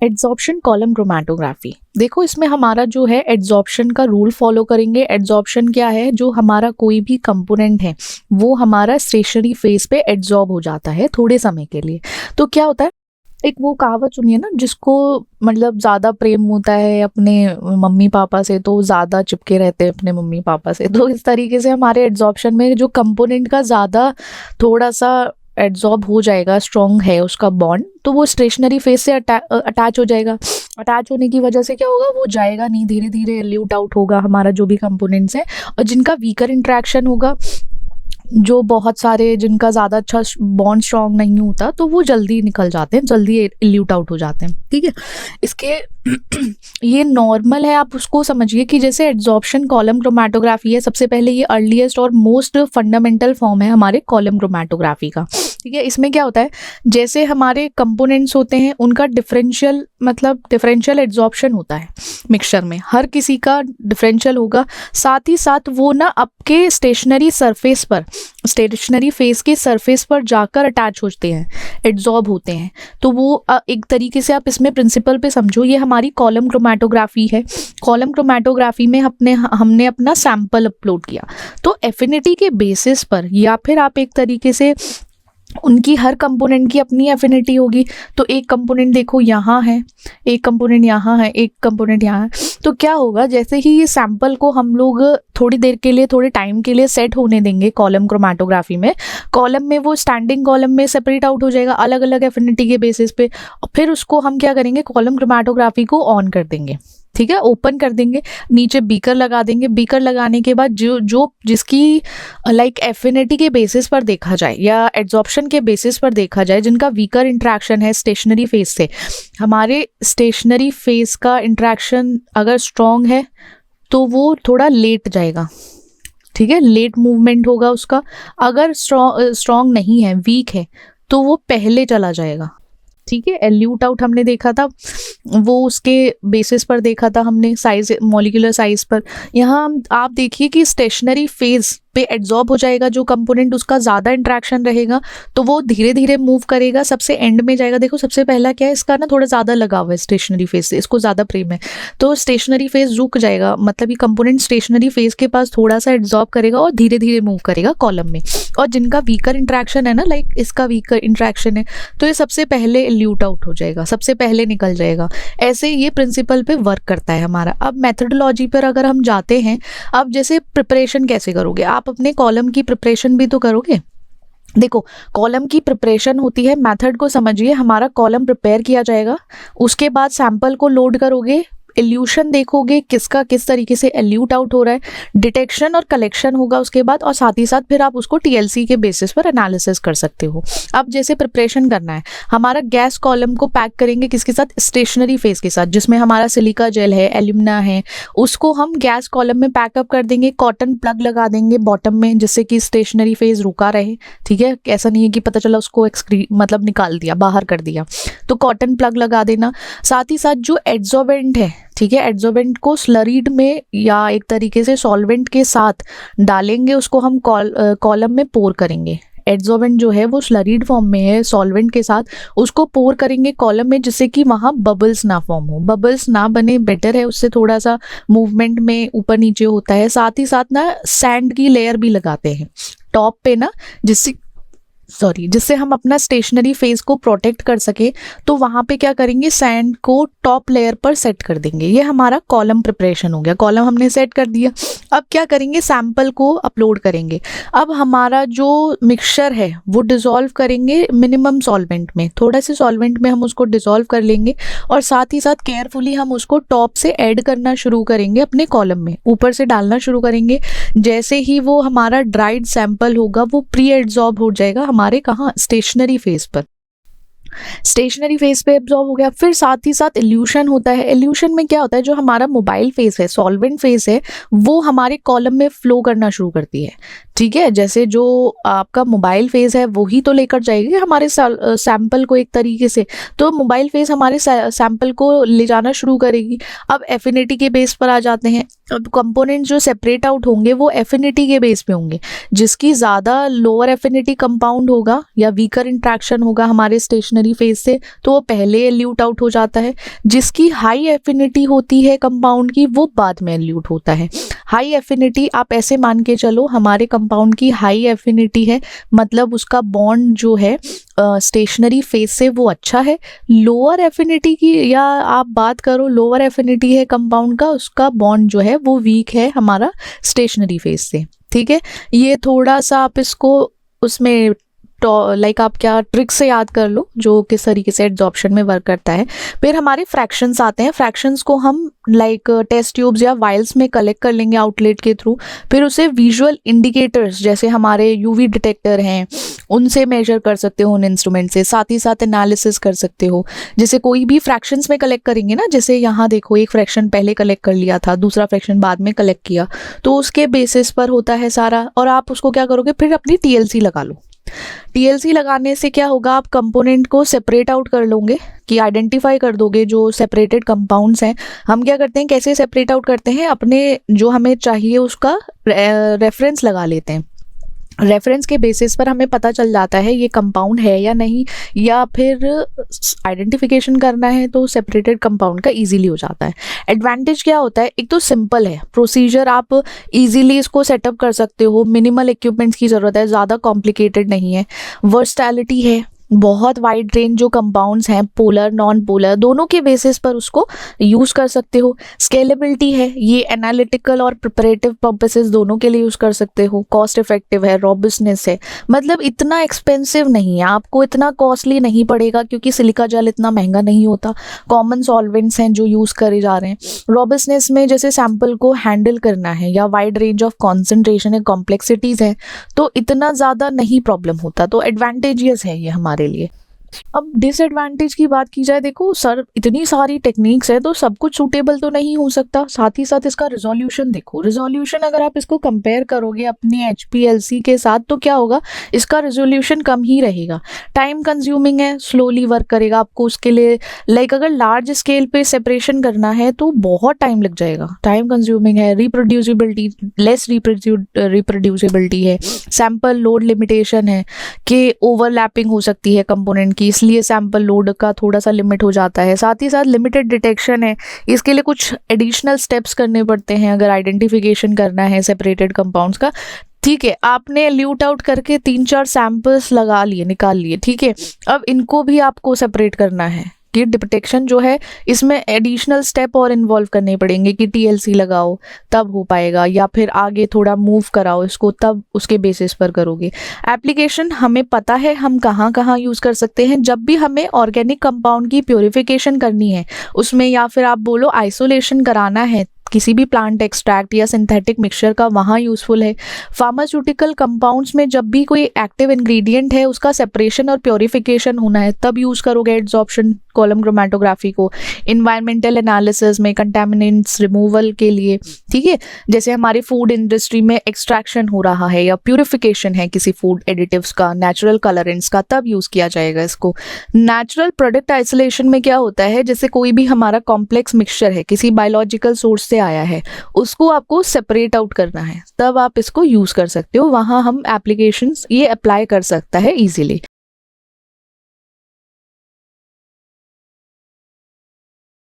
Adsorption column chromatography. देखो इसमें हमारा जो है एड्सॉर्प्शन का रूल फॉलो करेंगे। एड्सॉर्प्शन क्या है, जो हमारा कोई भी कंपोनेंट है वो हमारा स्टेशनरी फेज पे एड्सॉर्ब हो जाता है थोड़े समय के लिए। तो क्या होता है, एक वो कहावत सुनिए ना, जिसको मतलब ज़्यादा प्रेम होता है अपने मम्मी पापा से तो ज़्यादा चिपके रहते हैं अपने मम्मी पापा से। तो इस तरीके से हमारे एड्सॉर्प्शन में जो कंपोनेंट का ज़्यादा थोड़ा सा एड्सॉर्ब हो जाएगा, स्ट्रॉन्ग है उसका बॉन्ड, तो वो स्टेशनरी फेज से अटैच हो जाएगा। अटैच होने की वजह से क्या होगा, वो जाएगा नहीं, धीरे धीरे एल्यूट आउट होगा हमारा जो भी कंपोनेंट्स है। और जिनका वीकर इंट्रैक्शन होगा, जो बहुत सारे जिनका ज़्यादा अच्छा बॉन्ड स्ट्रॉन्ग नहीं होता, तो वो जल्दी निकल जाते हैं, जल्दी एल्यूट आउट हो जाते हैं। ठीक है, इसके ये नॉर्मल है, आप उसको समझिए कि जैसे एड्सॉर्प्शन कॉलम क्रोमैटोग्राफी है, सबसे पहले ये अर्लीस्ट और मोस्ट फंडामेंटल फॉर्म है हमारे कॉलम क्रोमैटोग्राफी का। ठीक है, इसमें क्या होता है, जैसे हमारे कंपोनेंट्स होते हैं उनका डिफरेंशियल एड्सॉर्प्शन होता है मिक्सचर में, हर किसी का डिफरेंशियल होगा। साथ ही साथ वो ना आपके स्टेशनरी सरफेस पर, स्टेशनरी फेस के सरफेस पर जाकर अटैच होते हैं, एड्सॉर्ब होते हैं। तो वो एक तरीके से आप इसमें प्रिंसिपल पे समझो, ये हमारी कॉलम क्रोमैटोग्राफी है। कॉलम क्रोमैटोग्राफी में हमने अपना सैंपल अपलोड किया, तो एफिनिटी के बेसिस पर, या फिर आप एक तरीके से उनकी हर कंपोनेंट की अपनी एफिनिटी होगी। तो एक कंपोनेंट देखो यहाँ है, एक कंपोनेंट यहाँ है, एक कंपोनेंट यहाँ है। तो क्या होगा, जैसे ही ये सैंपल को हम लोग थोड़ी देर के लिए, थोड़े टाइम के लिए सेट होने देंगे कॉलम क्रोमैटोग्राफी में, कॉलम में वो स्टैंडिंग कॉलम में सेपरेट आउट हो जाएगा अलग अलग एफिनिटी के बेसिस पे। और फिर उसको हम क्या करेंगे, कॉलम क्रोमैटोग्राफी को ऑन कर देंगे। ठीक है, ओपन कर देंगे, नीचे बीकर लगा देंगे। बीकर लगाने के बाद जो जिसकी लाइक एफिनिटी के बेसिस पर देखा जाए या एड्सॉर्प्शन के बेसिस पर देखा जाए, जिनका वीकर इंट्रैक्शन है स्टेशनरी फेज से, हमारे स्टेशनरी फेज का इंट्रैक्शन अगर स्ट्रॉन्ग है तो वो थोड़ा लेट जाएगा। ठीक है, लेट मूवमेंट होगा उसका। अगर स्ट्रॉन्ग नहीं है, वीक है, तो वो पहले चला जाएगा। ठीक है, एल्यूट आउट हमने देखा था, वो उसके बेसिस पर देखा था हमने, साइज, मॉलिक्यूलर साइज पर। यहाँ आप देखिए कि स्टेशनरी फेज पे एड्सॉर्ब हो जाएगा जो कंपोनेंट, उसका ज़्यादा इंट्रैक्शन रहेगा तो वो धीरे धीरे मूव करेगा, सबसे एंड में जाएगा। देखो सबसे पहला क्या है, इसका ना थोड़ा ज़्यादा लगाव है स्टेशनरी फेज से, इसको ज़्यादा प्रेम है, तो स्टेशनरी फेज रुक जाएगा। मतलब ये कंपोनेंट स्टेशनरी फेज के पास थोड़ा सा एड्सॉर्ब करेगा और धीरे धीरे मूव करेगा कॉलम में। और जिनका वीकर इंट्रैक्शन है ना, लाइक इसका वीकर इंट्रैक्शन है, तो ये सबसे पहले एल्यूट आउट हो जाएगा, सबसे पहले निकल जाएगा। ऐसे ये प्रिंसिपल पे वर्क करता है हमारा। अब मेथडोलॉजी पर अगर हम जाते हैं, अब जैसे प्रिपरेशन कैसे करोगे आप, अपने कॉलम की प्रिपरेशन भी तो करोगे। देखो कॉलम की प्रिपरेशन होती है, मेथड को समझिए, हमारा कॉलम प्रिपेयर किया जाएगा, उसके बाद सैंपल को लोड करोगे, एल्यूशन देखोगे किसका किस तरीके से एल्यूट आउट हो रहा है, डिटेक्शन और कलेक्शन होगा उसके बाद, और साथ ही साथ फिर आप उसको टीएलसी के बेसिस पर एनालिसिस कर सकते हो। अब जैसे प्रिपरेशन करना है, हमारा गैस कॉलम को पैक करेंगे किसके साथ, स्टेशनरी फेज के साथ, जिसमें हमारा सिलिका जेल है, एल्यूमिना है, उसको हम गैस कॉलम में पैकअप कर देंगे। कॉटन प्लग लगा देंगे बॉटम में, जिससे कि स्टेशनरी फेज रुका रहे। ठीक है, ऐसा नहीं है कि पता चला उसको मतलब निकाल दिया, बाहर कर दिया, तो कॉटन प्लग लगा देना। साथ ही साथ जो एड्सॉर्बेंट है, ठीक है, एड्सॉर्बेंट को स्लरीड में या एक तरीके से सॉल्वेंट के साथ डालेंगे, उसको हम कॉलम में पोर करेंगे। एड्सॉर्बेंट जो है वो स्लरीड फॉर्म में है, सॉल्वेंट के साथ उसको पोर करेंगे कॉलम में, जिससे कि वहाँ बबल्स ना फॉर्म हो, बबल्स ना बने, बेटर है, उससे थोड़ा सा मूवमेंट में ऊपर नीचे होता है। साथ ही साथ ना सैंड की लेयर भी लगाते हैं टॉप पे ना, जिससे हम अपना स्टेशनरी फेज को प्रोटेक्ट कर सके। तो वहाँ पे क्या करेंगे, सैंड को टॉप लेयर पर सेट कर देंगे। ये हमारा कॉलम प्रिपरेशन हो गया, कॉलम हमने सेट कर दिया। अब क्या करेंगे, सैंपल को अपलोड करेंगे। अब हमारा जो मिक्सचर है वो डिसॉल्व करेंगे मिनिमम सॉल्वेंट में, थोड़ा से सॉल्वेंट में हम उसको डिसॉल्व कर लेंगे, और साथ ही साथ केयरफुली हम उसको टॉप से ऐड करना शुरू करेंगे, अपने कॉलम में ऊपर से डालना शुरू करेंगे। जैसे ही वो हमारा ड्राइड सैंपल होगा वो प्री एड्सॉर्ब हो जाएगा हमारे कहाँ, स्टेशनरी फेज पर। स्टेशनरी फेज पे एब्जॉर्ब हो गया। फिर साथ ही साथ एल्यूशन होता है। एल्यूशन में क्या होता है, जो हमारा मोबाइल फेज है, सॉल्वेंट फेज है, वो हमारे कॉलम में फ्लो करना शुरू करती है। ठीक है, जैसे जो आपका मोबाइल फेज है वही तो लेकर जाएगी हमारे सैंपल को एक तरीके से, तो मोबाइल फेज हमारे सैंपल को ले जाना शुरू करेगी। अब एफिनिटी के बेस पर आ जाते हैं। अब कंपोनेंट जो सेपरेट आउट होंगे वो एफिनिटी के बेस पे होंगे। जिसकी ज़्यादा लोअर एफिनिटी कंपाउंड होगा या वीकर इंट्रैक्शन होगा हमारे स्टेशनरी फेज से, तो वो पहले एल्यूट आउट हो जाता है। जिसकी हाई एफिनिटी होती है कंपाउंड की, वो बाद में एल्यूट होता है। हाई एफिनिटी आप ऐसे मान के चलो, हमारे कंपाउंड की हाई एफिनिटी है, मतलब उसका बॉन्ड जो है स्टेशनरी फेज से वो अच्छा है। लोअर एफिनिटी की या आप बात करो लोअर एफिनिटी है कंपाउंड का, उसका बॉन्ड जो है वो वीक है हमारा स्टेशनरी फेज से। ठीक है, ये थोड़ा सा आप इसको उसमें लाइक आप क्या ट्रिक से याद कर लो जो किस तरीके से एड्जॉर्प्शन में वर्क करता है। फिर हमारे फ्रैक्शंस आते हैं। फ्रैक्शंस को हम लाइक टेस्ट ट्यूब्स या वाइल्स में कलेक्ट कर लेंगे आउटलेट के थ्रू। फिर उसे विजुअल इंडिकेटर्स जैसे हमारे यूवी डिटेक्टर हैं उनसे मेजर कर सकते हो, उन इंस्ट्रूमेंट से। साथ ही साथ एनालिसिस कर सकते हो। जैसे कोई भी फ्रैक्शंस में कलेक्ट करेंगे ना, जैसे यहाँ देखो एक फ्रैक्शन पहले कलेक्ट कर लिया था, दूसरा फ्रैक्शन बाद में कलेक्ट किया, तो उसके बेसिस पर होता है सारा। और आप उसको क्या करोगे, फिर अपनी टीएलसी लगा लो। टीएलसी लगाने से क्या होगा, आप कंपोनेंट को सेपरेट आउट कर लोगे कि आइडेंटिफाई कर दोगे जो सेपरेटेड कंपाउंड्स हैं। हम क्या करते हैं, कैसे सेपरेट आउट करते हैं, अपने जो हमें चाहिए उसका रेफरेंस लगा लेते हैं। रेफरेंस के बेसिस पर हमें पता चल जाता है ये कंपाउंड है या नहीं, या फिर आइडेंटिफिकेशन करना है तो सेपरेटेड कंपाउंड का इजीली हो जाता है। एडवांटेज क्या होता है, एक तो सिंपल है प्रोसीजर, आप इजीली इसको सेटअप कर सकते हो, मिनिमल इक्विपमेंट्स की ज़रूरत है, ज़्यादा कॉम्प्लिकेटेड नहीं है। वर्सटैलिटी है, बहुत वाइड रेंज जो कंपाउंड्स हैं पोलर नॉन पोलर दोनों के बेसिस पर उसको यूज़ कर सकते हो। स्केलेबिलिटी है, ये एनालिटिकल और प्रिपरेटिव पर्पसेस दोनों के लिए यूज़ कर सकते हो। कॉस्ट इफेक्टिव है, रॉबस्टनेस है, मतलब इतना एक्सपेंसिव नहीं है, आपको इतना कॉस्टली नहीं पड़ेगा क्योंकि सिलिका जेल इतना महंगा नहीं होता। कॉमन सॉल्वेंट्स हैं जो यूज़ करे जा रहे हैं। रॉबस्टनेस में जैसे सैंपल को हैंडल करना है या वाइड रेंज ऑफ कॉन्सेंट्रेशन है, कॉम्प्लेक्सिटीज़ हैं, तो इतना ज़्यादा नहीं प्रॉब्लम होता, तो एडवांटेजियस है ये हमारे लिए। अब डिसएडवांटेज की बात की जाए, देखो सर इतनी सारी टेक्निक्स है तो सब कुछ सूटेबल तो नहीं हो सकता। साथ ही साथ इसका रिजोल्यूशन देखो, रिजोल्यूशन अगर आप इसको कंपेयर करोगे अपने HPLC के साथ तो क्या होगा, इसका रिजोल्यूशन कम ही रहेगा। टाइम कंज्यूमिंग है, स्लोली वर्क करेगा आपको। उसके लिए लाइक अगर लार्ज स्केल पे सेपरेशन करना है तो बहुत टाइम लग जाएगा, टाइम कंज्यूमिंग है। रिप्रोड्यूसिबिलिटी, लेस रिप्रोड्यूसिबिलिटी है। सैंपल लोड लिमिटेशन है कि ओवरलैपिंग हो सकती है कंपोनेंट की, इसलिए सैंपल लोड का थोड़ा सा लिमिट हो जाता है। साथ ही साथ लिमिटेड डिटेक्शन है, इसके लिए कुछ एडिशनल स्टेप्स करने पड़ते हैं अगर आइडेंटिफिकेशन करना है सेपरेटेड कंपाउंड्स का। ठीक है, आपने ल्यूट आउट करके 3-4 सैंपल्स लगा लिए, निकाल लिए, ठीक है, अब इनको भी आपको सेपरेट करना है कि डिटेक्शन जो है इसमें एडिशनल स्टेप और इन्वॉल्व करने पड़ेंगे कि TLC लगाओ तब हो पाएगा, या फिर आगे थोड़ा मूव कराओ इसको तब उसके बेसिस पर करोगे। एप्लीकेशन हमें पता है हम कहाँ कहाँ यूज़ कर सकते हैं। जब भी हमें ऑर्गेनिक कंपाउंड की प्योरिफिकेशन करनी है उसमें, या फिर आप बोलो आइसोलेशन कराना है किसी भी प्लांट एक्सट्रैक्ट या सिंथेटिक मिक्सचर का, वहाँ यूज़फुल है। फार्मास्यूटिकल कंपाउंड्स में जब भी कोई एक्टिव इंग्रेडिएंट है उसका सेपरेशन और प्योरिफिकेशन होना है तब यूज़ करोगे एड्सॉर्प्शन कॉलम क्रोमेटोग्राफी को। इन्वायरमेंटल एनालिसिस में कंटेमिनेंट्स रिमूवल के लिए, ठीक है, जैसे हमारे फूड इंडस्ट्री में एक्सट्रैक्शन हो रहा है या प्यूरिफिकेशन है किसी फूड एडिटिव्स का, नेचुरल कलरेंट्स का, तब यूज़ किया जाएगा इसको। नेचुरल प्रोडक्ट आइसोलेशन में क्या होता है, जैसे कोई भी हमारा कॉम्प्लेक्स मिक्सचर है किसी बायोलॉजिकल सोर्स से आया है, उसको आपको सेपरेट आउट करना है, तब आप इसको यूज़ कर सकते हो। वहाँ हम एप्लीकेशंस ये अप्लाई कर सकता है इजीली।